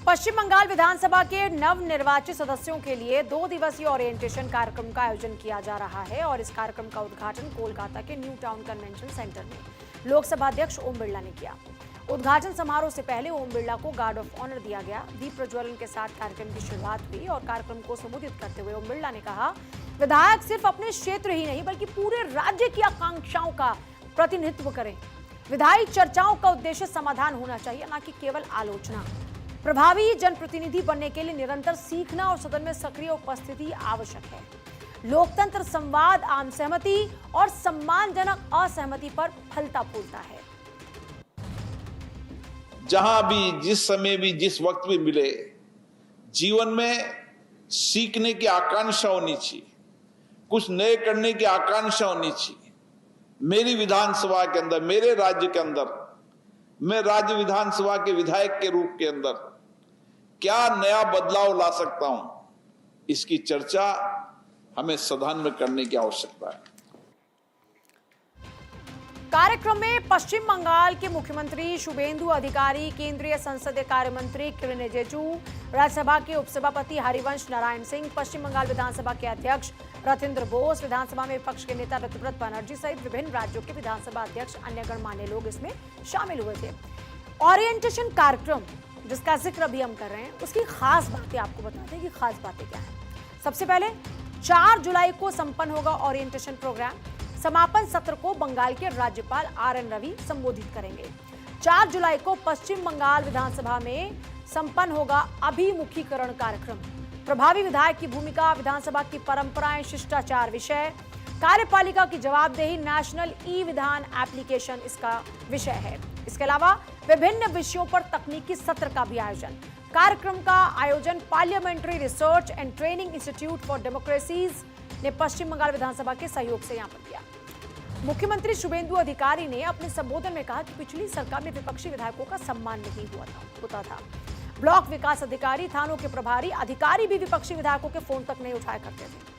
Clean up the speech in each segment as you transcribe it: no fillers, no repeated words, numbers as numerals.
पश्चिम बंगाल विधानसभा के नवनिर्वाचित सदस्यों के लिए 2 दिवसीय ओरिएंटेशन कार्यक्रम का आयोजन किया जा रहा है और इस कार्यक्रम का उद्घाटन कोलकाता के न्यू टाउन कन्वेंशन सेंटर में लोकसभा अध्यक्ष ओम बिरला ने किया। उद्घाटन समारोह से पहले ओम बिरला को गार्ड ऑफ ऑनर दिया गया। दीप प्रज्वलन के साथ कार्यक्रम की शुरुआत हुई और कार्यक्रम को संबोधित करते हुए ओम बिरला ने कहा, विधायक सिर्फ अपने क्षेत्र ही नहीं बल्कि पूरे राज्य की आकांक्षाओं का प्रतिनिधित्व करें। विधायी चर्चाओं का उद्देश्य समाधान होना चाहिए, न कि केवल आलोचना। प्रभावी जनप्रतिनिधि बनने के लिए निरंतर सीखना और सदन में सक्रिय उपस्थिति आवश्यक है। लोकतंत्र संवाद, आम सहमति और सम्मानजनक असहमति पर फलता फूलता है। जहां भी, जिस समय भी, जिस वक्त भी मिले, जीवन में सीखने की आकांक्षा होनी चाहिए, कुछ नए करने की आकांक्षा होनी चाहिए। मेरी विधानसभा के अंदर, मेरे राज्य के अंदर, मैं राज्य विधानसभा के विधायक के रूप के अंदर क्या नया बदलाव ला सकता हूं, इसकी चर्चा हमें सदन में करने की आवश्यकता है। कार्यक्रम में पश्चिम बंगाल के मुख्यमंत्री शुभेंदु अधिकारी, केंद्रीय संसदीय कार्य मंत्री किरेन रिजिजू, राज्यसभा के उपसभापति हरिवंश नारायण सिंह, पश्चिम बंगाल विधानसभा के अध्यक्ष रथिंद्र बोस, विधानसभा में विपक्ष के नेता ऋतुव्रत बनर्जी सहित विभिन्न राज्यों के विधानसभा अध्यक्ष, अन्य गणमान्य लोग इसमें शामिल हुए थे। ओरिएंटेशन कार्यक्रम जिसका जिक्र अभी हम कर रहे हैं, उसकी खास बातें आपको बताते हैं कि खास बातें क्या है। सबसे पहले 4 जुलाई को संपन्न होगा ओरिएंटेशन प्रोग्राम। समापन सत्र को बंगाल के राज्यपाल RN रवि संबोधित करेंगे। 4 जुलाई को पश्चिम बंगाल विधानसभा में संपन्न होगा अभिमुखीकरण कार्यक्रम। प्रभावी विधायक की भूमिका, विधानसभा की परंपराएं, शिष्टाचार विषय, कार्यपालिका की जवाबदेही, नेशनल ई-विधान एप्लीकेशन इसका विषय है। इसके अलावा विभिन्न विषयों पर तकनीकी सत्र का भी आयोजन। कार्यक्रम का आयोजन parliamentary research and training institute for democracies ने पश्चिम बंगाल विधानसभा के सहयोग से यहां पर किया। मुख्यमंत्री शुभेंदु अधिकारी ने अपने संबोधन में कहा कि पिछली सरकार में विपक्षी विधायकों का सम्मान नहीं होता था। ब्लॉक विकास अधिकारी, थानों के प्रभारी अधिकारी भी विपक्षी विधायकों के फोन तक नहीं उठाया करते थे।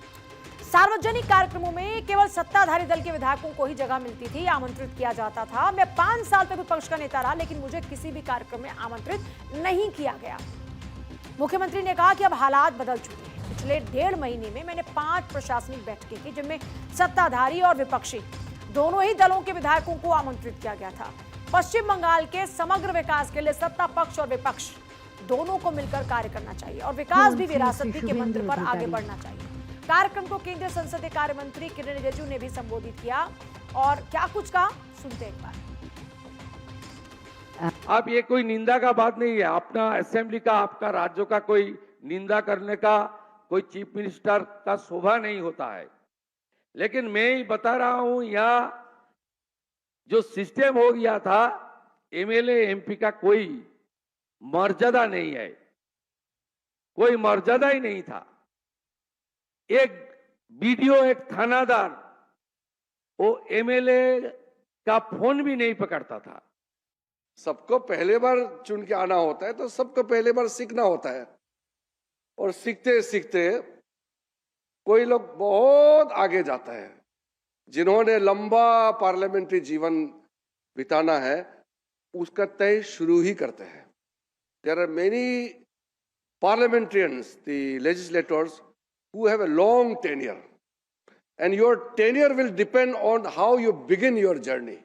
सार्वजनिक कार्यक्रमों में केवल सत्ताधारी दल के विधायकों को ही जगह मिलती थी, आमंत्रित किया जाता था। मैं 5 साल तक विपक्ष का नेता रहा, लेकिन मुझे किसी भी कार्यक्रम में आमंत्रित नहीं किया गया। मुख्यमंत्री ने कहा कि अब हालात बदल चुके हैं। पिछले 1.5 महीने में मैंने 5 प्रशासनिक बैठकें की, जिनमें सत्ताधारी और विपक्षी दोनों ही दलों के विधायकों को आमंत्रित किया गया था। पश्चिम बंगाल के समग्र विकास के लिए सत्ता पक्ष और विपक्ष दोनों को मिलकर कार्य करना चाहिए और विकास भी विरासत भी के मंत्र पर आगे बढ़ना चाहिए। कार्यक्रम को केंद्रीय संसदीय कार्य मंत्री किरेन रिजिजू ने भी संबोधित किया और क्या कुछ कहा, सुनते एक बार। अब ये कोई निंदा का बात नहीं है। अपना असेंबली का, आपका राज्यों का कोई निंदा करने का कोई चीफ मिनिस्टर का शोभा नहीं होता है, लेकिन मैं ही बता रहा हूं, यहाँ जो सिस्टम हो गया था, MLA MP का कोई मर्यादा नहीं है, कोई मर्यादा ही नहीं था। एक BDO, एक थानादार, वो MLA का फोन भी नहीं पकड़ता था। सबको पहले बार चुन के आना होता है, तो सबको पहले बार सीखना होता है और सीखते सीखते कोई लोग बहुत आगे जाता है। जिन्होंने लंबा पार्लियामेंट्री जीवन बिताना है, उसका तय शुरू ही करते हैं। There are many parliamentarians, the legislators, who have a long tenure, and your tenure will depend on how you begin your journey.